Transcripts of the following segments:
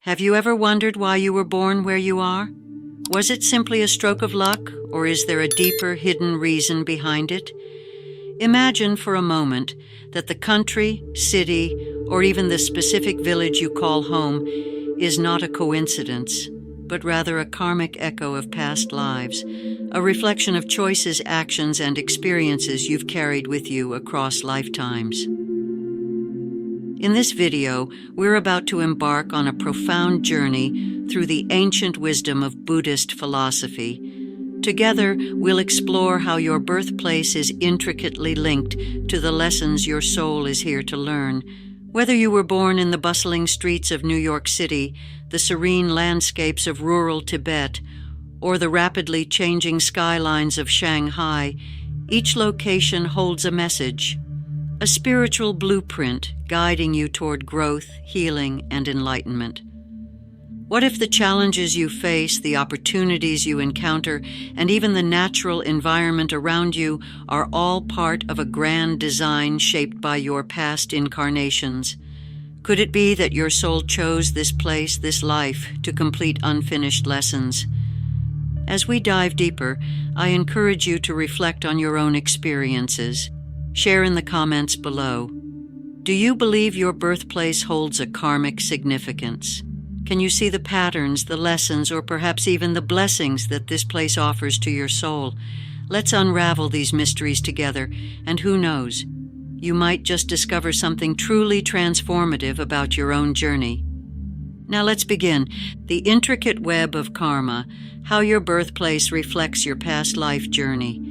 Have you ever wondered why you were born where you are? Was it simply a stroke of luck, or is there a deeper, hidden reason behind it? Imagine for a moment that the country, city, or even the specific village you call home is not a coincidence, but rather a karmic echo of past lives, a reflection of choices, actions, and experiences you've carried with you across lifetimes. In this video, we're about to embark on a profound journey through the ancient wisdom of Buddhist philosophy. Together, we'll explore how your birthplace is intricately linked to the lessons your soul is here to learn. Whether you were born in the bustling streets of New York City, the serene landscapes of rural Tibet, or the rapidly changing skylines of Shanghai, each location holds a message, a spiritual blueprint guiding you toward growth, healing, and enlightenment. What if the challenges you face, the opportunities you encounter, and even the natural environment around you are all part of a grand design shaped by your past incarnations? Could it be that your soul chose this place, this life, to complete unfinished lessons? As we dive deeper, I encourage you to reflect on your own experiences. Share in the comments below. Do you believe your birthplace holds a karmic significance? Can you see the patterns, the lessons, or perhaps even the blessings that this place offers to your soul? Let's unravel these mysteries together, and who knows, you might just discover something truly transformative about your own journey. Now let's begin. The intricate web of karma, how your birthplace reflects your past life journey.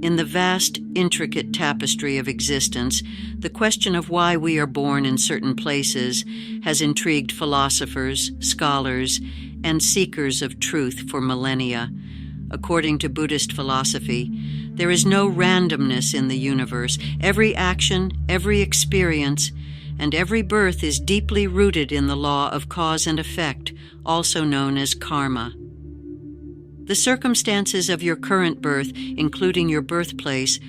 In the vast, intricate tapestry of existence, the question of why we are born in certain places has intrigued philosophers, scholars, and seekers of truth for millennia. According to Buddhist philosophy, there is no randomness in the universe. Every action, every experience, and every birth is deeply rooted in the law of cause and effect, also known as karma. The circumstances of your current birth, including your birthplace,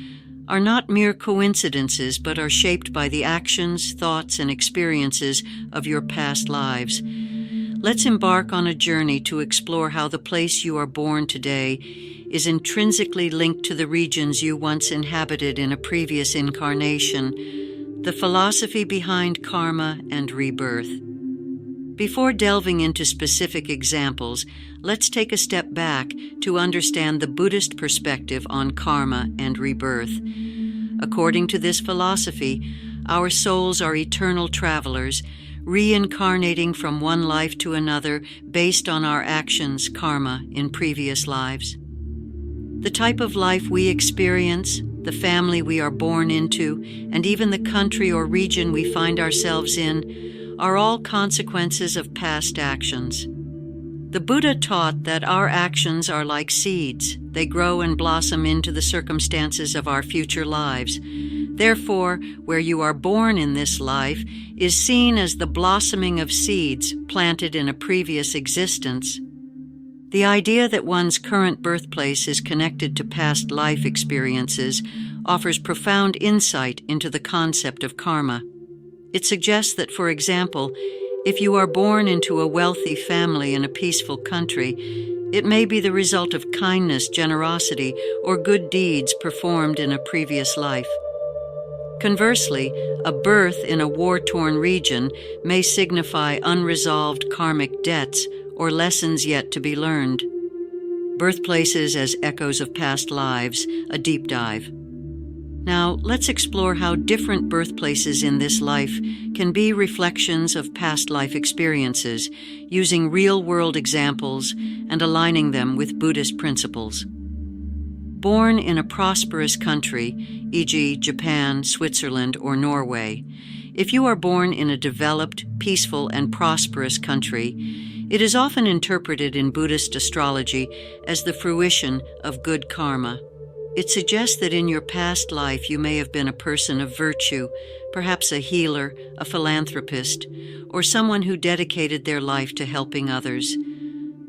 are not mere coincidences but are shaped by the actions, thoughts, and experiences of your past lives. Let's embark on a journey to explore how the place you are born today is intrinsically linked to the regions you once inhabited in a previous incarnation, the philosophy behind karma and rebirth. Before delving into specific examples, let's take a step back to understand the Buddhist perspective on karma and rebirth. According to this philosophy, our souls are eternal travelers, reincarnating from one life to another based on our actions, karma, in previous lives. The type of life we experience, the family we are born into, and even the country or region we find ourselves in are all consequences of past actions. The Buddha taught that our actions are like seeds. They grow and blossom into the circumstances of our future lives. Therefore, where you are born in this life is seen as the blossoming of seeds planted in a previous existence. The idea that one's current birthplace is connected to past life experiences offers profound insight into the concept of karma. It suggests that, for example, if you are born into a wealthy family in a peaceful country, it may be the result of kindness, generosity, or good deeds performed in a previous life. Conversely, a birth in a war-torn region may signify unresolved karmic debts or lessons yet to be learned. Birthplaces as echoes of past lives, a deep dive. Now, let's explore how different birthplaces in this life can be reflections of past life experiences, using real-world examples and aligning them with Buddhist principles. Born in a prosperous country, e.g., Japan, Switzerland, or Norway, if you are born in a developed, peaceful, and prosperous country, it is often interpreted in Buddhist astrology as the fruition of good karma. It suggests that in your past life you may have been a person of virtue, perhaps a healer, a philanthropist, or someone who dedicated their life to helping others.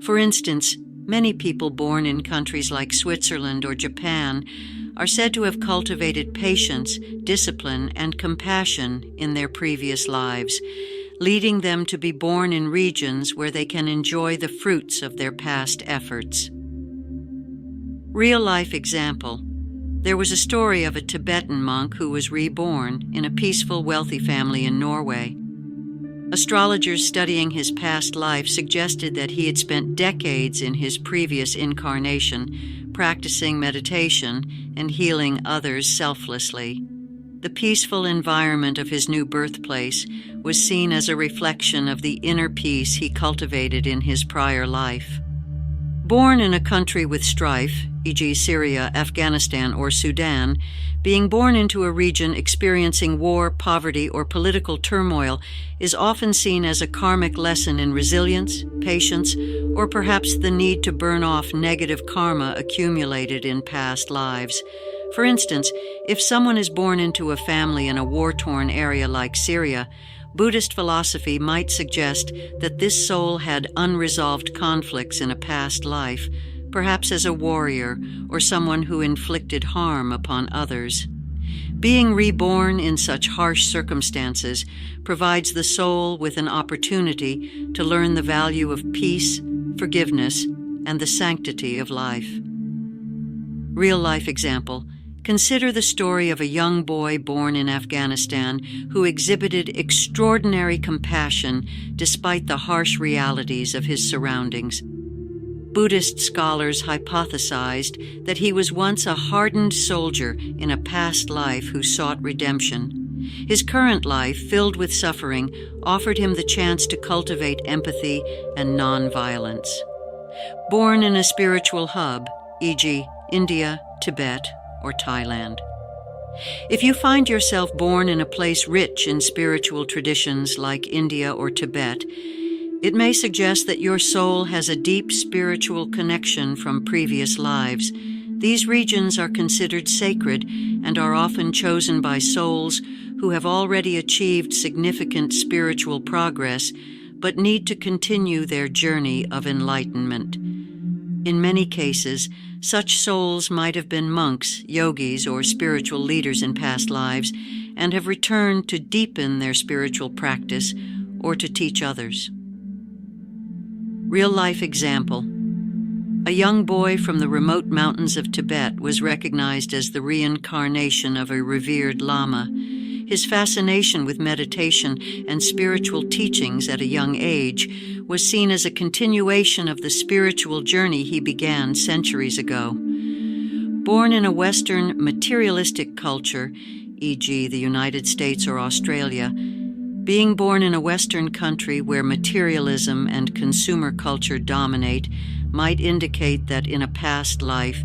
For instance, many people born in countries like Switzerland or Japan are said to have cultivated patience, discipline, and compassion in their previous lives, leading them to be born in regions where they can enjoy the fruits of their past efforts. Real-life example. There was a story of a Tibetan monk who was reborn in a peaceful, wealthy family in Norway. Astrologers studying his past life suggested that he had spent decades in his previous incarnation practicing meditation and healing others selflessly. The peaceful environment of his new birthplace was seen as a reflection of the inner peace he cultivated in his prior life. Born in a country with strife, e.g. Syria, Afghanistan, or Sudan, being born into a region experiencing war, poverty, or political turmoil is often seen as a karmic lesson in resilience, patience, or perhaps the need to burn off negative karma accumulated in past lives. For instance, if someone is born into a family in a war-torn area like Syria, Buddhist philosophy might suggest that this soul had unresolved conflicts in a past life, perhaps as a warrior or someone who inflicted harm upon others. Being reborn in such harsh circumstances provides the soul with an opportunity to learn the value of peace, forgiveness, and the sanctity of life. Real-life example. Consider the story of a young boy born in Afghanistan who exhibited extraordinary compassion despite the harsh realities of his surroundings. Buddhist scholars hypothesized that he was once a hardened soldier in a past life who sought redemption. His current life, filled with suffering, offered him the chance to cultivate empathy and nonviolence. Born in a spiritual hub, e.g., India, Tibet, or Thailand. If you find yourself born in a place rich in spiritual traditions like India or Tibet, it may suggest that your soul has a deep spiritual connection from previous lives. These regions are considered sacred and are often chosen by souls who have already achieved significant spiritual progress but need to continue their journey of enlightenment. In many cases, such souls might have been monks, yogis, or spiritual leaders in past lives and have returned to deepen their spiritual practice or to teach others. Real-life example. A young boy from the remote mountains of Tibet was recognized as the reincarnation of a revered Lama. His fascination with meditation and spiritual teachings at a young age was seen as a continuation of the spiritual journey he began centuries ago. Born in a Western materialistic culture, e.g. the United States or Australia, being born in a Western country where materialism and consumer culture dominate might indicate that in a past life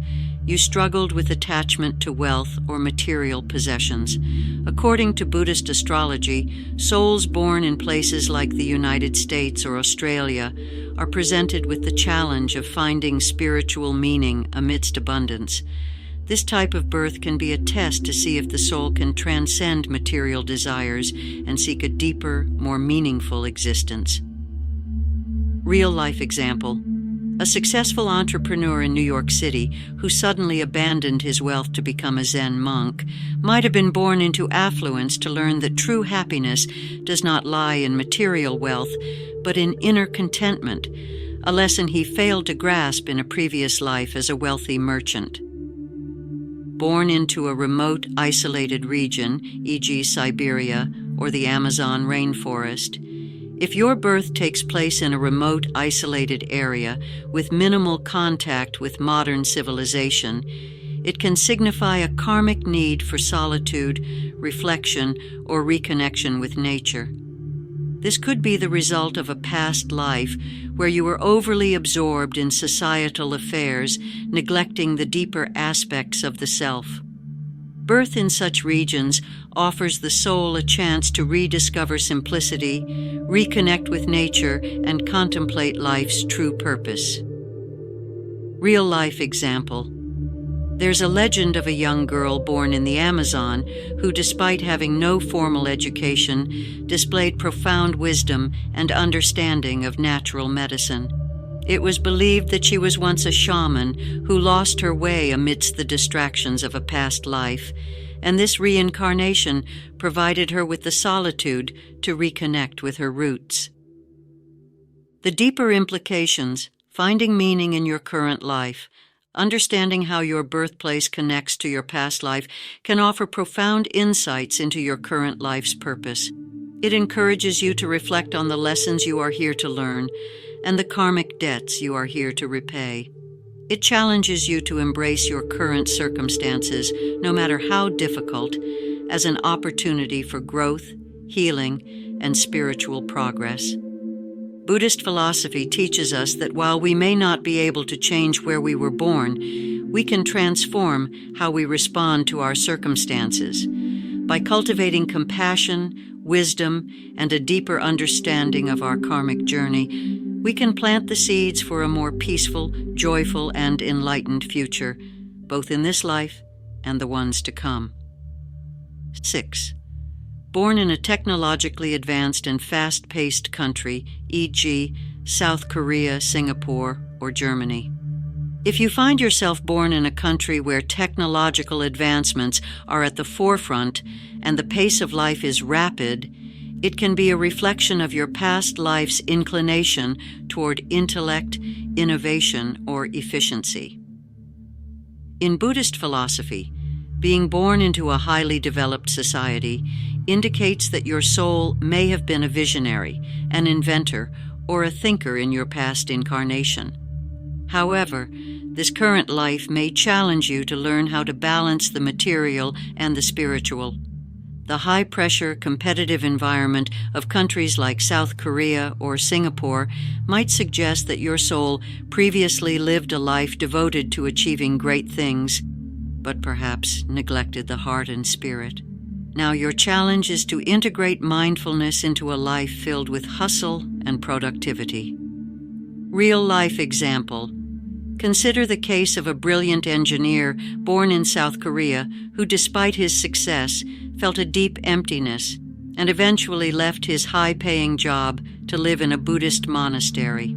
you struggled with attachment to wealth or material possessions. According to Buddhist astrology, souls born in places like the United States or Australia are presented with the challenge of finding spiritual meaning amidst abundance. This type of birth can be a test to see if the soul can transcend material desires and seek a deeper, more meaningful existence. Real-life example. A successful entrepreneur in New York City who suddenly abandoned his wealth to become a Zen monk might have been born into affluence to learn that true happiness does not lie in material wealth, but in inner contentment, a lesson he failed to grasp in a previous life as a wealthy merchant. Born into a remote, isolated region, e.g. Siberia or the Amazon rainforest, if your birth takes place in a remote, isolated area with minimal contact with modern civilization, it can signify a karmic need for solitude, reflection, or reconnection with nature. This could be the result of a past life where you were overly absorbed in societal affairs, neglecting the deeper aspects of the self. Birth in such regions offers the soul a chance to rediscover simplicity, reconnect with nature, and contemplate life's true purpose. Real-life example. There's a legend of a young girl born in the Amazon who, despite having no formal education, displayed profound wisdom and understanding of natural medicine. It was believed that she was once a shaman who lost her way amidst the distractions of a past life, and this reincarnation provided her with the solitude to reconnect with her roots. The deeper implications, finding meaning in your current life, understanding how your birthplace connects to your past life, can offer profound insights into your current life's purpose. It encourages you to reflect on the lessons you are here to learn and the karmic debts you are here to repay. It challenges you to embrace your current circumstances, no matter how difficult, as an opportunity for growth, healing, and spiritual progress. Buddhist philosophy teaches us that while we may not be able to change where we were born, we can transform how we respond to our circumstances. By cultivating compassion, wisdom, and a deeper understanding of our karmic journey, we can plant the seeds for a more peaceful, joyful, and enlightened future, both in this life and the ones to come. 6. Born in a technologically advanced and fast-paced country, e.g., South Korea, Singapore, or Germany. If you find yourself born in a country where technological advancements are at the forefront and the pace of life is rapid, it can be a reflection of your past life's inclination toward intellect, innovation, or efficiency. In Buddhist philosophy, being born into a highly developed society indicates that your soul may have been a visionary, an inventor, or a thinker in your past incarnation. However, this current life may challenge you to learn how to balance the material and the spiritual. The high-pressure, competitive environment of countries like South Korea or Singapore might suggest that your soul previously lived a life devoted to achieving great things, but perhaps neglected the heart and spirit. Now your challenge is to integrate mindfulness into a life filled with hustle and productivity. Real-life example. Consider the case of a brilliant engineer born in South Korea who, despite his success, felt a deep emptiness and eventually left his high-paying job to live in a Buddhist monastery.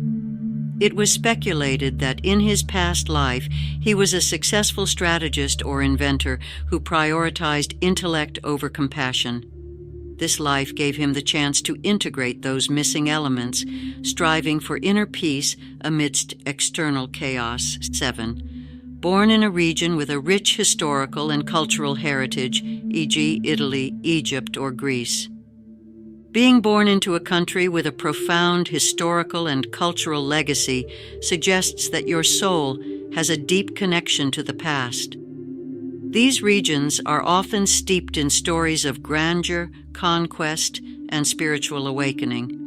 It was speculated that in his past life he was a successful strategist or inventor who prioritized intellect over compassion. This life gave him the chance to integrate those missing elements, striving for inner peace amidst external chaos. 7. Born in a region with a rich historical and cultural heritage, e.g., Italy, Egypt, or Greece. Being born into a country with a profound historical and cultural legacy suggests that your soul has a deep connection to the past. These regions are often steeped in stories of grandeur, conquest, and spiritual awakening.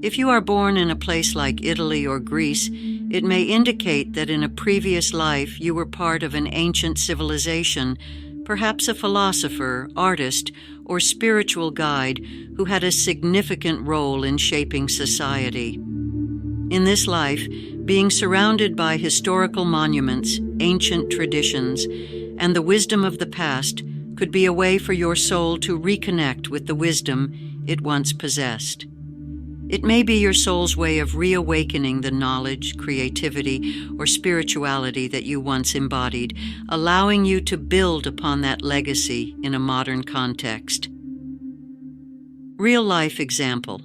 If you are born in a place like Italy or Greece, it may indicate that in a previous life you were part of an ancient civilization, perhaps a philosopher, artist, or spiritual guide who had a significant role in shaping society. In this life, being surrounded by historical monuments, ancient traditions, and the wisdom of the past could be a way for your soul to reconnect with the wisdom it once possessed. It may be your soul's way of reawakening the knowledge, creativity, or spirituality that you once embodied, allowing you to build upon that legacy in a modern context. Real-life example.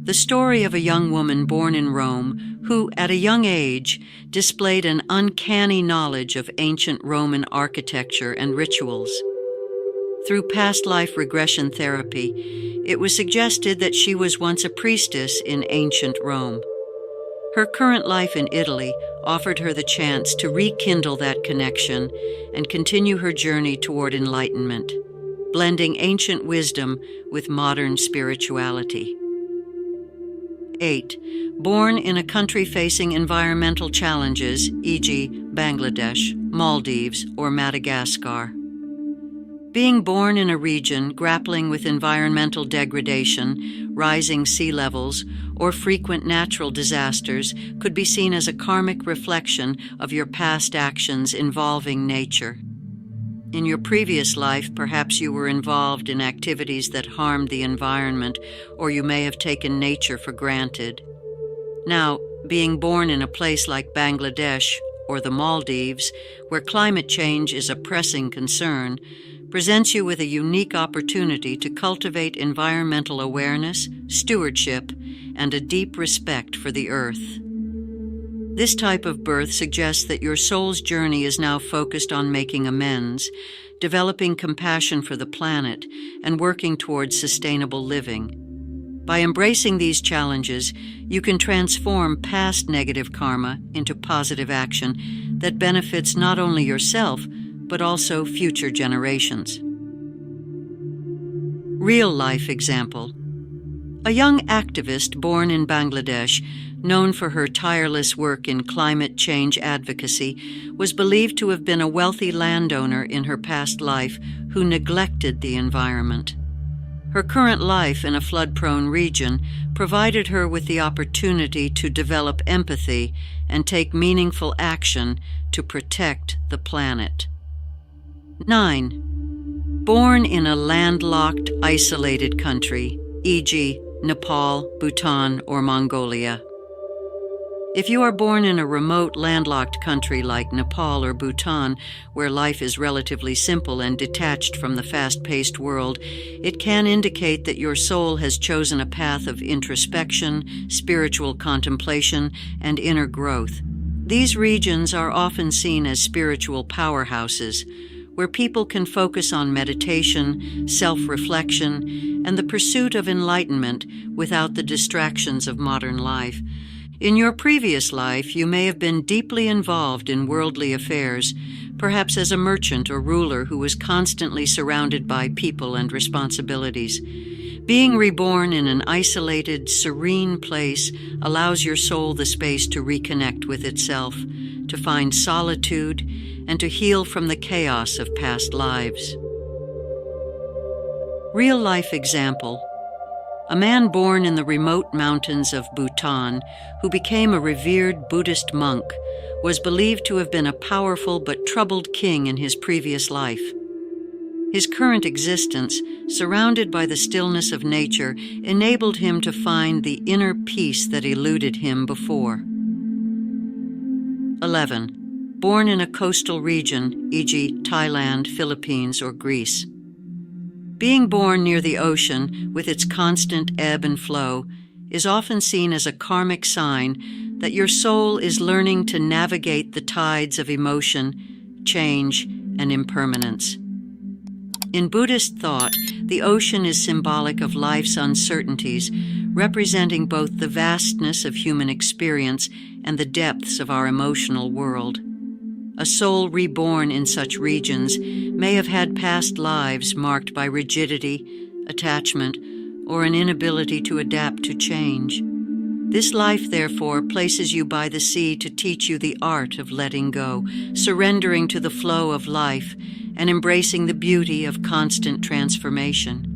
The story of a young woman born in Rome who, at a young age, displayed an uncanny knowledge of ancient Roman architecture and rituals. Through past life regression therapy, it was suggested that she was once a priestess in ancient Rome. Her current life in Italy offered her the chance to rekindle that connection and continue her journey toward enlightenment, blending ancient wisdom with modern spirituality. 8. Born in a country facing environmental challenges, e.g., Bangladesh, Maldives, or Madagascar. Being born in a region grappling with environmental degradation, rising sea levels, or frequent natural disasters could be seen as a karmic reflection of your past actions involving nature. In your previous life, perhaps you were involved in activities that harmed the environment, or you may have taken nature for granted. Now, being born in a place like Bangladesh or the Maldives, where climate change is a pressing concern, presents you with a unique opportunity to cultivate environmental awareness, stewardship, and a deep respect for the earth. This type of birth suggests that your soul's journey is now focused on making amends, developing compassion for the planet, and working towards sustainable living. By embracing these challenges, you can transform past negative karma into positive action that benefits not only yourself, but also future generations. Real-life example. A young activist born in Bangladesh, known for her tireless work in climate change advocacy, was believed to have been a wealthy landowner in her past life who neglected the environment. Her current life in a flood-prone region provided her with the opportunity to develop empathy and take meaningful action to protect the planet. 9. Born in a landlocked, isolated country, e.g., Nepal, Bhutan, or Mongolia. If you are born in a remote, landlocked country like Nepal or Bhutan, where life is relatively simple and detached from the fast-paced world, it can indicate that your soul has chosen a path of introspection, spiritual contemplation, and inner growth. These regions are often seen as spiritual powerhouses, where people can focus on meditation, self-reflection, and the pursuit of enlightenment without the distractions of modern life. In your previous life, you may have been deeply involved in worldly affairs, perhaps as a merchant or ruler who was constantly surrounded by people and responsibilities. Being reborn in an isolated, serene place allows your soul the space to reconnect with itself, to find solitude, and to heal from the chaos of past lives. Real-life example. A man born in the remote mountains of Bhutan, who became a revered Buddhist monk, was believed to have been a powerful but troubled king in his previous life. His current existence, surrounded by the stillness of nature, enabled him to find the inner peace that eluded him before. 11. Born in a coastal region, e.g., Thailand, Philippines, or Greece. Being born near the ocean, with its constant ebb and flow, is often seen as a karmic sign that your soul is learning to navigate the tides of emotion, change, and impermanence. In Buddhist thought, the ocean is symbolic of life's uncertainties, representing both the vastness of human experience and the depths of our emotional world. A soul reborn in such regions may have had past lives marked by rigidity, attachment, or an inability to adapt to change. This life, therefore, places you by the sea to teach you the art of letting go, surrendering to the flow of life, and embracing the beauty of constant transformation.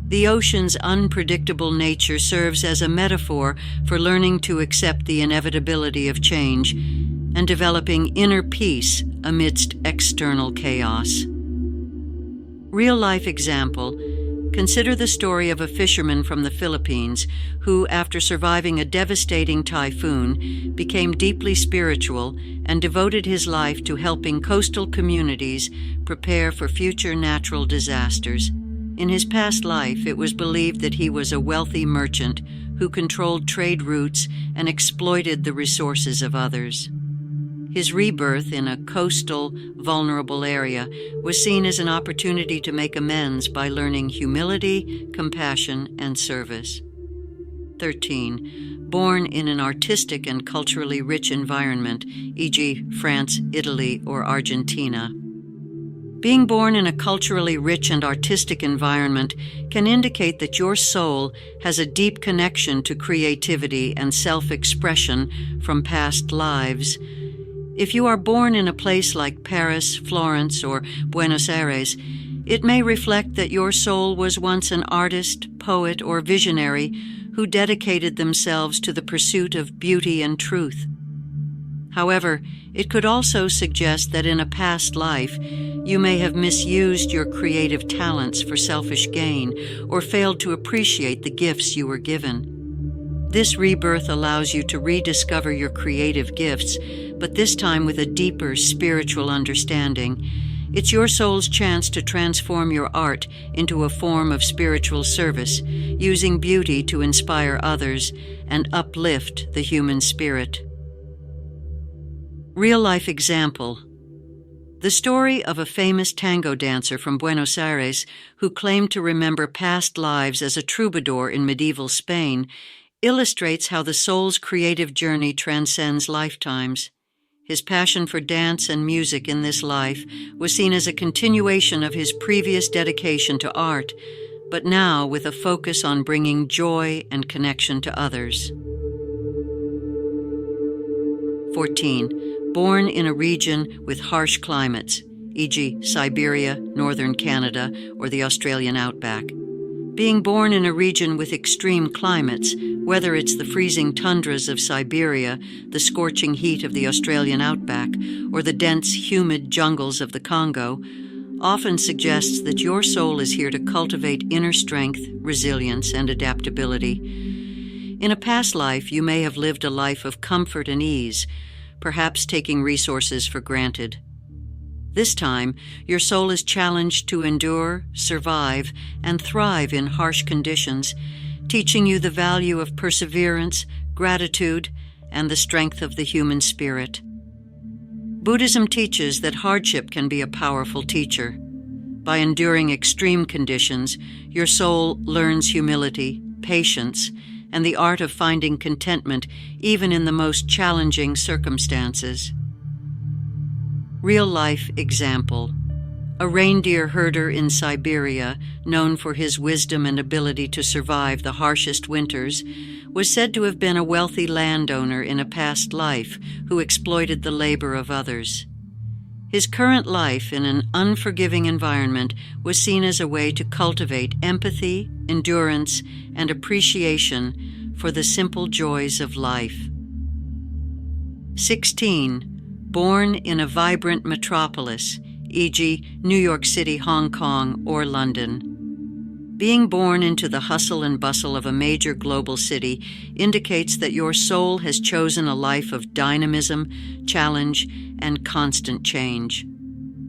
The ocean's unpredictable nature serves as a metaphor for learning to accept the inevitability of change and developing inner peace amidst external chaos. Real-life example. Consider the story of a fisherman from the Philippines who, after surviving a devastating typhoon, became deeply spiritual and devoted his life to helping coastal communities prepare for future natural disasters. In his past life, it was believed that he was a wealthy merchant who controlled trade routes and exploited the resources of others. His rebirth in a coastal, vulnerable area was seen as an opportunity to make amends by learning humility, compassion, and service. 13. Born in an artistic and culturally rich environment, e.g., France, Italy, or Argentina. Being born in a culturally rich and artistic environment can indicate that your soul has a deep connection to creativity and self-expression from past lives. If you are born in a place like Paris, Florence, or Buenos Aires, it may reflect that your soul was once an artist, poet, or visionary who dedicated themselves to the pursuit of beauty and truth. However, it could also suggest that in a past life, you may have misused your creative talents for selfish gain or failed to appreciate the gifts you were given. This rebirth allows you to rediscover your creative gifts, but this time with a deeper spiritual understanding, It's your soul's chance to transform your art into a form of spiritual service, using beauty to inspire others and uplift the human spirit. Real-life example. The story of a famous tango dancer from Buenos Aires who claimed to remember past lives as a troubadour in medieval Spain illustrates how the soul's creative journey transcends lifetimes. His passion for dance and music in this life was seen as a continuation of his previous dedication to art, but now with a focus on bringing joy and connection to others. 14. Born in a region with harsh climates, e.g., Siberia, northern Canada, or the Australian outback. Being born in a region with extreme climates, whether it's the freezing tundras of Siberia, the scorching heat of the Australian outback, or the dense, humid jungles of the Congo, often suggests that your soul is here to cultivate inner strength, resilience, and adaptability. In a past life, you may have lived a life of comfort and ease, perhaps taking resources for granted. This time, your soul is challenged to endure, survive, and thrive in harsh conditions, teaching you the value of perseverance, gratitude, and the strength of the human spirit. Buddhism teaches that hardship can be a powerful teacher. By enduring extreme conditions, your soul learns humility, patience, and the art of finding contentment even in the most challenging circumstances. Real-life example. A reindeer herder in Siberia, known for his wisdom and ability to survive the harshest winters, was said to have been a wealthy landowner in a past life who exploited the labor of others. His current life in an unforgiving environment was seen as a way to cultivate empathy, endurance, and appreciation for the simple joys of life. 16. Born in a vibrant metropolis, e.g., New York City, Hong Kong, or London. Being born into the hustle and bustle of a major global city indicates that your soul has chosen a life of dynamism, challenge, and constant change.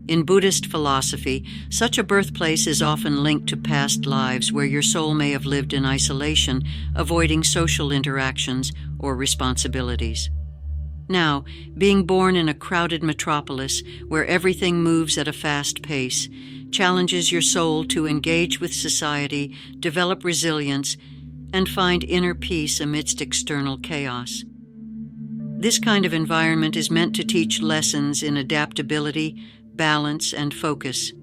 In Buddhist philosophy, such a birthplace is often linked to past lives where your soul may have lived in isolation, avoiding social interactions or responsibilities. Now, being born in a crowded metropolis where everything moves at a fast pace challenges your soul to engage with society, develop resilience, and find inner peace amidst external chaos. This kind of environment is meant to teach lessons in adaptability, balance, and focus.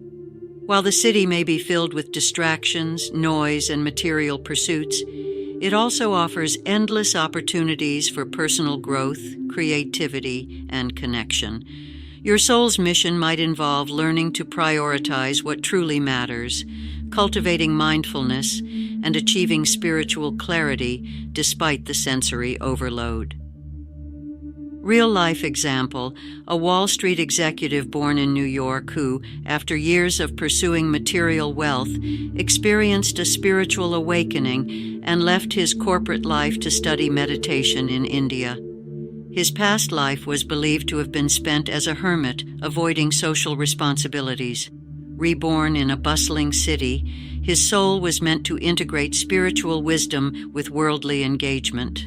While the city may be filled with distractions, noise, and material pursuits, it also offers endless opportunities for personal growth, creativity, and connection. Your soul's mission might involve learning to prioritize what truly matters, cultivating mindfulness, and achieving spiritual clarity despite the sensory overload. Real-life example, a Wall Street executive born in New York who, after years of pursuing material wealth, experienced a spiritual awakening and left his corporate life to study meditation in India. His past life was believed to have been spent as a hermit, avoiding social responsibilities. Reborn in a bustling city, his soul was meant to integrate spiritual wisdom with worldly engagement.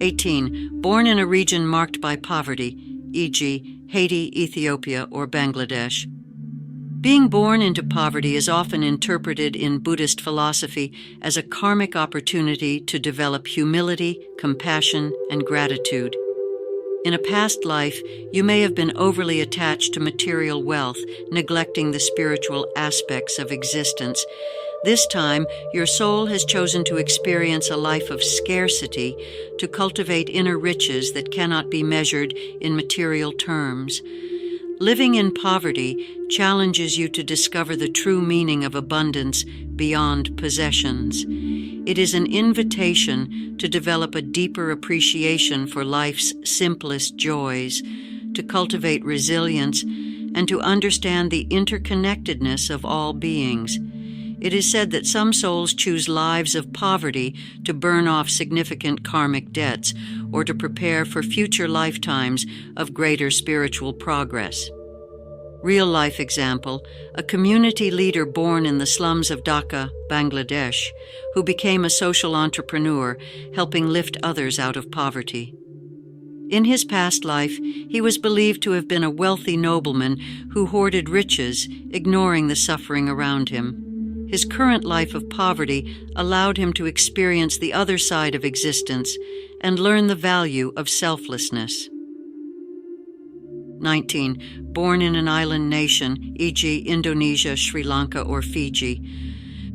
18. Born in a region marked by poverty, e.g., Haiti, Ethiopia, or Bangladesh. Being born into poverty is often interpreted in Buddhist philosophy as a karmic opportunity to develop humility, compassion, and gratitude. In a past life, you may have been overly attached to material wealth, neglecting the spiritual aspects of existence. This time, your soul has chosen to experience a life of scarcity, to cultivate inner riches that cannot be measured in material terms. Living in poverty challenges you to discover the true meaning of abundance beyond possessions. It is an invitation to develop a deeper appreciation for life's simplest joys, to cultivate resilience, and to understand the interconnectedness of all beings. It is said that some souls choose lives of poverty to burn off significant karmic debts or to prepare for future lifetimes of greater spiritual progress. Real-life example, a community leader born in the slums of Dhaka, Bangladesh, who became a social entrepreneur, helping lift others out of poverty. In his past life, he was believed to have been a wealthy nobleman who hoarded riches, ignoring the suffering around him. His current life of poverty allowed him to experience the other side of existence and learn the value of selflessness. 19. Born in an island nation, e.g. Indonesia, Sri Lanka, or Fiji.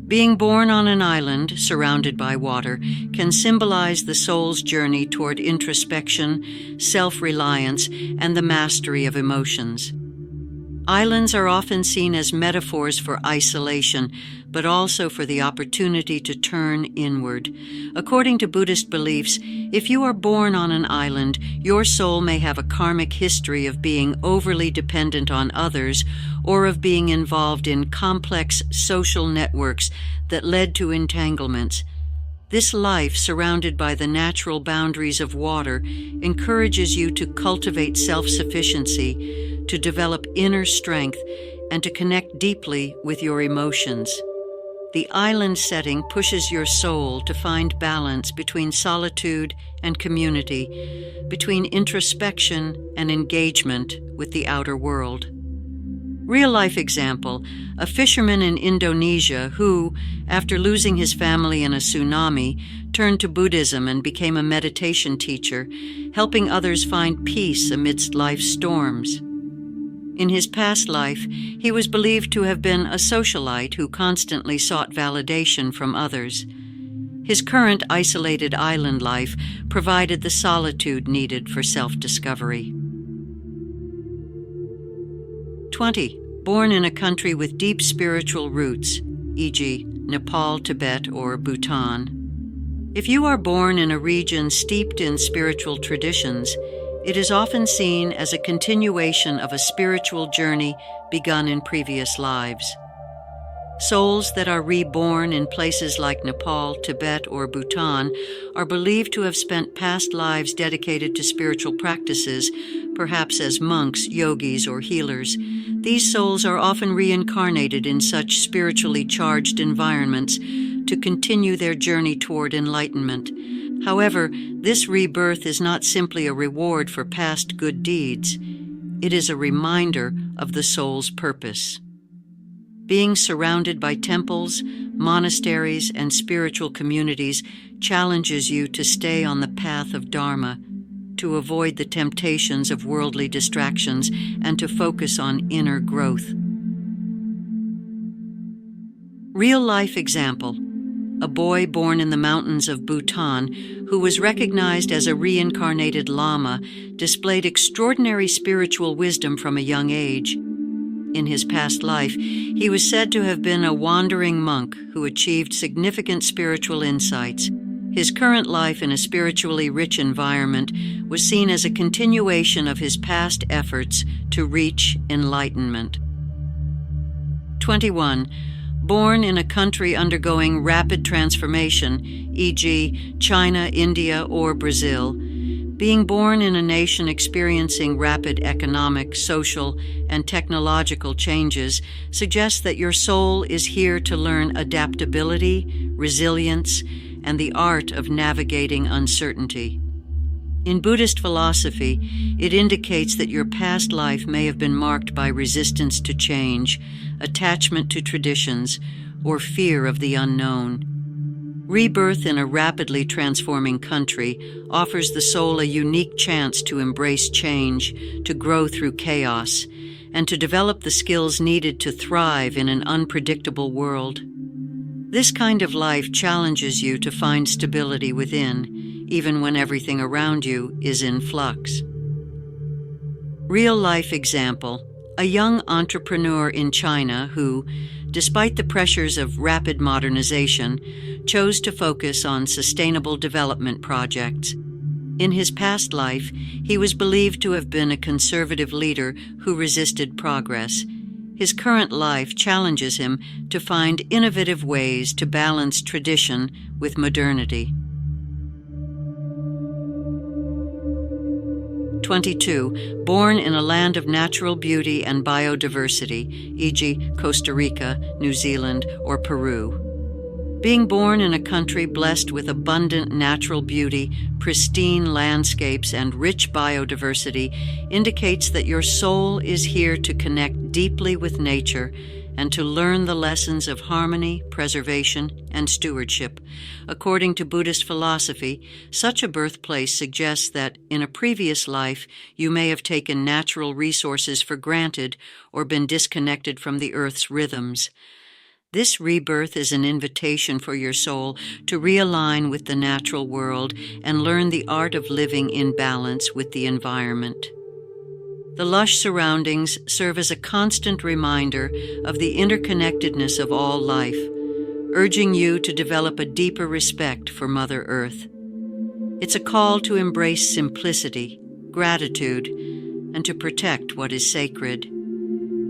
Being born on an island surrounded by water can symbolize the soul's journey toward introspection, self-reliance, and the mastery of emotions. Islands are often seen as metaphors for isolation, but also for the opportunity to turn inward. According to Buddhist beliefs, if you are born on an island, your soul may have a karmic history of being overly dependent on others or of being involved in complex social networks that led to entanglements. This life, surrounded by the natural boundaries of water, encourages you to cultivate self-sufficiency, to develop inner strength, and to connect deeply with your emotions. The island setting pushes your soul to find balance between solitude and community, between introspection and engagement with the outer world. Real-life example, a fisherman in Indonesia who, after losing his family in a tsunami, turned to Buddhism and became a meditation teacher, helping others find peace amidst life's storms. In his past life, he was believed to have been a socialite who constantly sought validation from others. His current isolated island life provided the solitude needed for self-discovery. 20. Born in a country with deep spiritual roots, e.g., Nepal, Tibet, or Bhutan. If you are born in a region steeped in spiritual traditions, it is often seen as a continuation of a spiritual journey begun in previous lives. Souls that are reborn in places like Nepal, Tibet, or Bhutan are believed to have spent past lives dedicated to spiritual practices, perhaps as monks, yogis, or healers. These souls are often reincarnated in such spiritually charged environments to continue their journey toward enlightenment. However, this rebirth is not simply a reward for past good deeds. It is a reminder of the soul's purpose. Being surrounded by temples, monasteries, and spiritual communities challenges you to stay on the path of Dharma, to avoid the temptations of worldly distractions, and to focus on inner growth. Real-life example, a boy born in the mountains of Bhutan who was recognized as a reincarnated Lama displayed extraordinary spiritual wisdom from a young age. In his past life, he was said to have been a wandering monk who achieved significant spiritual insights. His current life in a spiritually rich environment was seen as a continuation of his past efforts to reach enlightenment. 21. Born in a country undergoing rapid transformation, e.g., China, India, or Brazil, being born in a nation experiencing rapid economic, social, and technological changes suggests that your soul is here to learn adaptability, resilience, and the art of navigating uncertainty. In Buddhist philosophy, it indicates that your past life may have been marked by resistance to change, attachment to traditions, or fear of the unknown. Rebirth in a rapidly transforming country offers the soul a unique chance to embrace change, to grow through chaos, and to develop the skills needed to thrive in an unpredictable world. This kind of life challenges you to find stability within, even when everything around you is in flux. Real-life example, a young entrepreneur in China who, despite the pressures of rapid modernization, chose to focus on sustainable development projects. In his past life, he was believed to have been a conservative leader who resisted progress. His current life challenges him to find innovative ways to balance tradition with modernity. 22. Born in a land of natural beauty and biodiversity, e.g., Costa Rica, New Zealand, or Peru. Being born in a country blessed with abundant natural beauty, pristine landscapes, and rich biodiversity indicates that your soul is here to connect deeply with nature and to learn the lessons of harmony, preservation, and stewardship. According to Buddhist philosophy, such a birthplace suggests that in a previous life you may have taken natural resources for granted or been disconnected from the earth's rhythms. This rebirth is an invitation for your soul to realign with the natural world and learn the art of living in balance with the environment. The lush surroundings serve as a constant reminder of the interconnectedness of all life, urging you to develop a deeper respect for Mother Earth. It's a call to embrace simplicity, gratitude, and to protect what is sacred.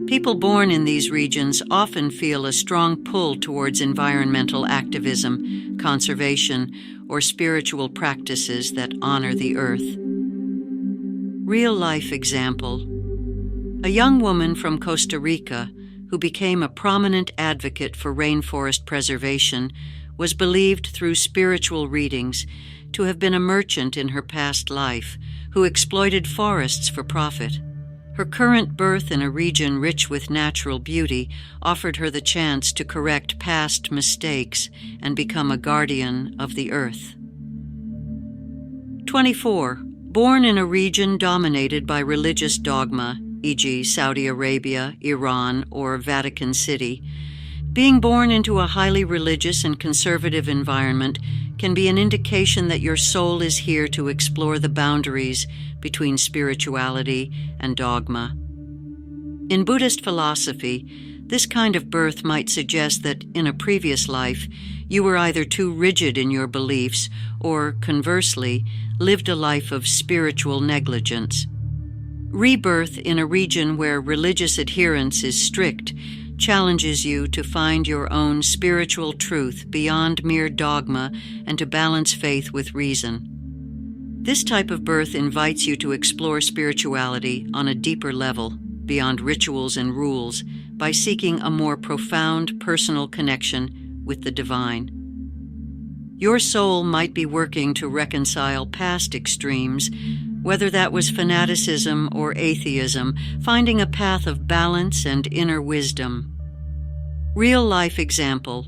People born in these regions often feel a strong pull towards environmental activism, conservation, or spiritual practices that honor the earth. Real-life example. A young woman from Costa Rica who became a prominent advocate for rainforest preservation was believed through spiritual readings to have been a merchant in her past life who exploited forests for profit. Her current birth in a region rich with natural beauty offered her the chance to correct past mistakes and become a guardian of the earth. 24. Born in a region dominated by religious dogma, e.g., Saudi Arabia, Iran, or Vatican City, being born into a highly religious and conservative environment can be an indication that your soul is here to explore the boundaries between spirituality and dogma. In Buddhist philosophy, this kind of birth might suggest that in a previous life, you were either too rigid in your beliefs or, conversely, lived a life of spiritual negligence. Rebirth in a region where religious adherence is strict challenges you to find your own spiritual truth beyond mere dogma and to balance faith with reason. This type of birth invites you to explore spirituality on a deeper level, beyond rituals and rules, by seeking a more profound personal connection with the divine. Your soul might be working to reconcile past extremes, whether that was fanaticism or atheism, finding a path of balance and inner wisdom. Real-life example.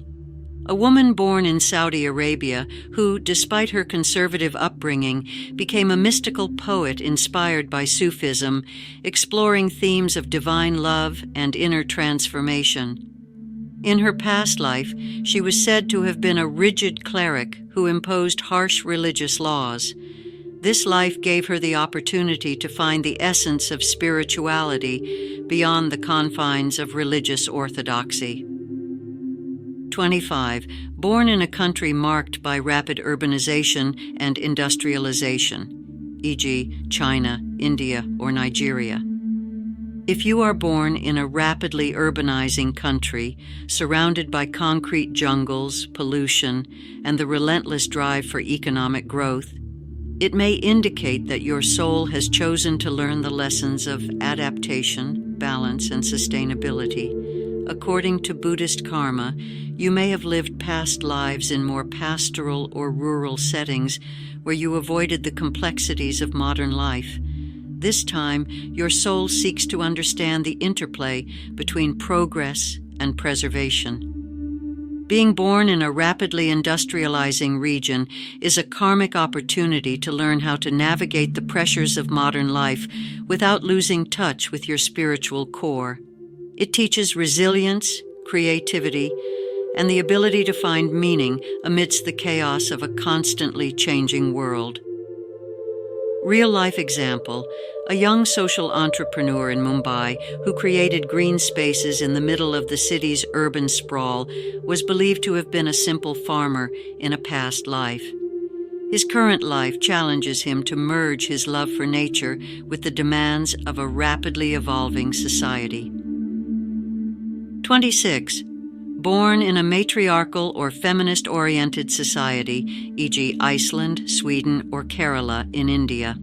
A woman born in Saudi Arabia who, despite her conservative upbringing, became a mystical poet inspired by Sufism, exploring themes of divine love and inner transformation. In her past life, she was said to have been a rigid cleric who imposed harsh religious laws. This life gave her the opportunity to find the essence of spirituality beyond the confines of religious orthodoxy. 25. Born in a country marked by rapid urbanization and industrialization, e.g., China, India, or Nigeria. If you are born in a rapidly urbanizing country, surrounded by concrete jungles, pollution, and the relentless drive for economic growth, it may indicate that your soul has chosen to learn the lessons of adaptation, balance, and sustainability. According to Buddhist karma, you may have lived past lives in more pastoral or rural settings where you avoided the complexities of modern life. This time, your soul seeks to understand the interplay between progress and preservation. Being born in a rapidly industrializing region is a karmic opportunity to learn how to navigate the pressures of modern life without losing touch with your spiritual core. It teaches resilience, creativity, and the ability to find meaning amidst the chaos of a constantly changing world. Real-life example, a young social entrepreneur in Mumbai who created green spaces in the middle of the city's urban sprawl was believed to have been a simple farmer in a past life. His current life challenges him to merge his love for nature with the demands of a rapidly evolving society. 26. Born in a matriarchal or feminist-oriented society, e.g., Iceland, Sweden, or Kerala in India.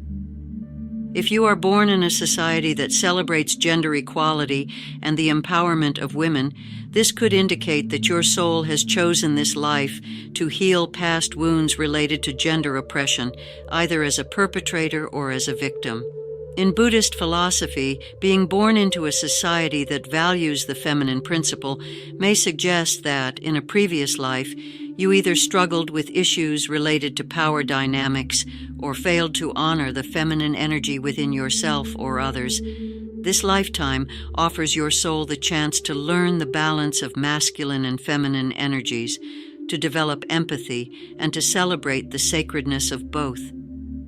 If you are born in a society that celebrates gender equality and the empowerment of women, this could indicate that your soul has chosen this life to heal past wounds related to gender oppression, either as a perpetrator or as a victim. In Buddhist philosophy, being born into a society that values the feminine principle may suggest that, in a previous life, you either struggled with issues related to power dynamics or failed to honor the feminine energy within yourself or others. This lifetime offers your soul the chance to learn the balance of masculine and feminine energies, to develop empathy, and to celebrate the sacredness of both.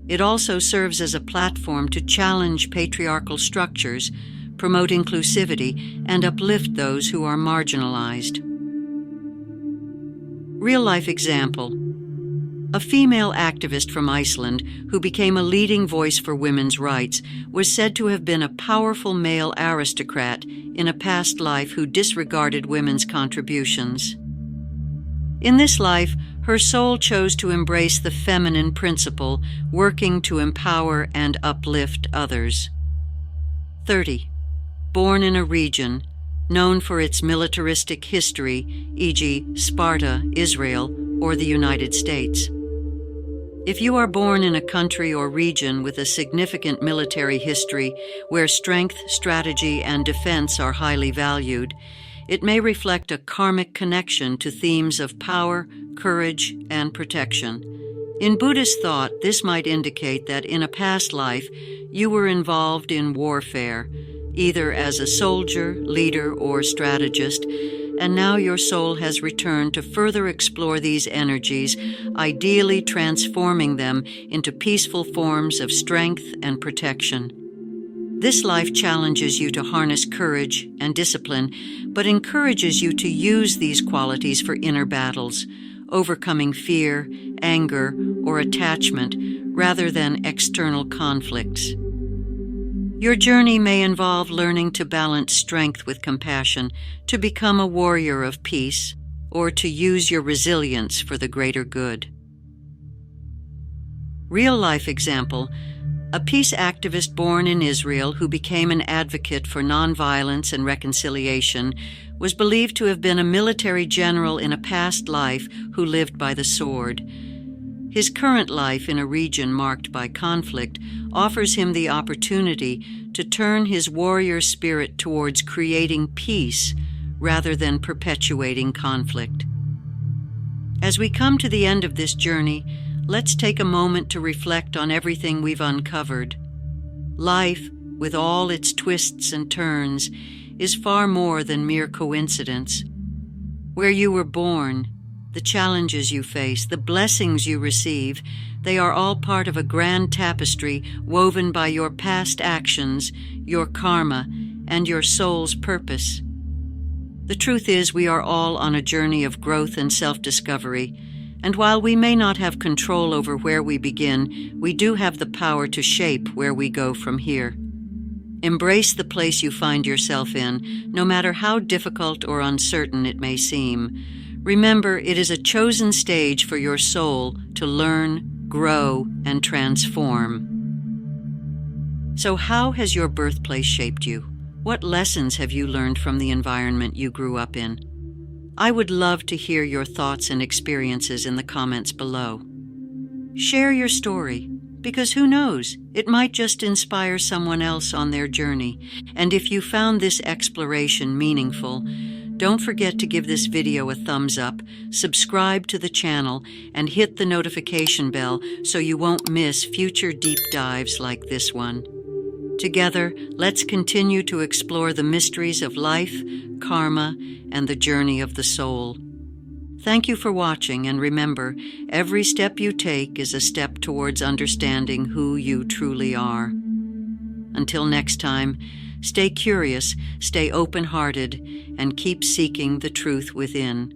It also serves as a platform to challenge patriarchal structures, promote inclusivity, and uplift those who are marginalized. Real-life example. A female activist from Iceland who became a leading voice for women's rights was said to have been a powerful male aristocrat in a past life who disregarded women's contributions. In this life, her soul chose to embrace the feminine principle, working to empower and uplift others. 30. Born in a region known for its militaristic history, e.g., Sparta, Israel, or the United States. If you are born in a country or region with a significant military history where strength, strategy, and defense are highly valued, it may reflect a karmic connection to themes of power, courage, and protection. In Buddhist thought, this might indicate that in a past life you were involved in warfare, either as a soldier, leader, or strategist, and now your soul has returned to further explore these energies, ideally transforming them into peaceful forms of strength and protection. This life challenges you to harness courage and discipline, but encourages you to use these qualities for inner battles, overcoming fear, anger, or attachment, rather than external conflicts. Your journey may involve learning to balance strength with compassion, to become a warrior of peace, or to use your resilience for the greater good. Real-life example. A peace activist born in Israel who became an advocate for nonviolence and reconciliation was believed to have been a military general in a past life who lived by the sword. His current life in a region marked by conflict offers him the opportunity to turn his warrior spirit towards creating peace rather than perpetuating conflict. As we come to the end of this journey, let's take a moment to reflect on everything we've uncovered. Life, with all its twists and turns, is far more than mere coincidence. Where you were born, the challenges you face, the blessings you receive, they are all part of a grand tapestry woven by your past actions, your karma, and your soul's purpose. The truth is, we are all on a journey of growth and self-discovery, and while we may not have control over where we begin, we do have the power to shape where we go from here. Embrace the place you find yourself in, no matter how difficult or uncertain it may seem. Remember, it is a chosen stage for your soul to learn, grow, and transform. So how has your birthplace shaped you? What lessons have you learned from the environment you grew up in? I would love to hear your thoughts and experiences in the comments below. Share your story, because who knows, it might just inspire someone else on their journey. And if you found this exploration meaningful, don't forget to give this video a thumbs up, subscribe to the channel, and hit the notification bell so you won't miss future deep dives like this one. Together, let's continue to explore the mysteries of life, karma, and the journey of the soul. Thank you for watching, and remember, every step you take is a step towards understanding who you truly are. Until next time, stay curious, stay open-hearted, and keep seeking the truth within.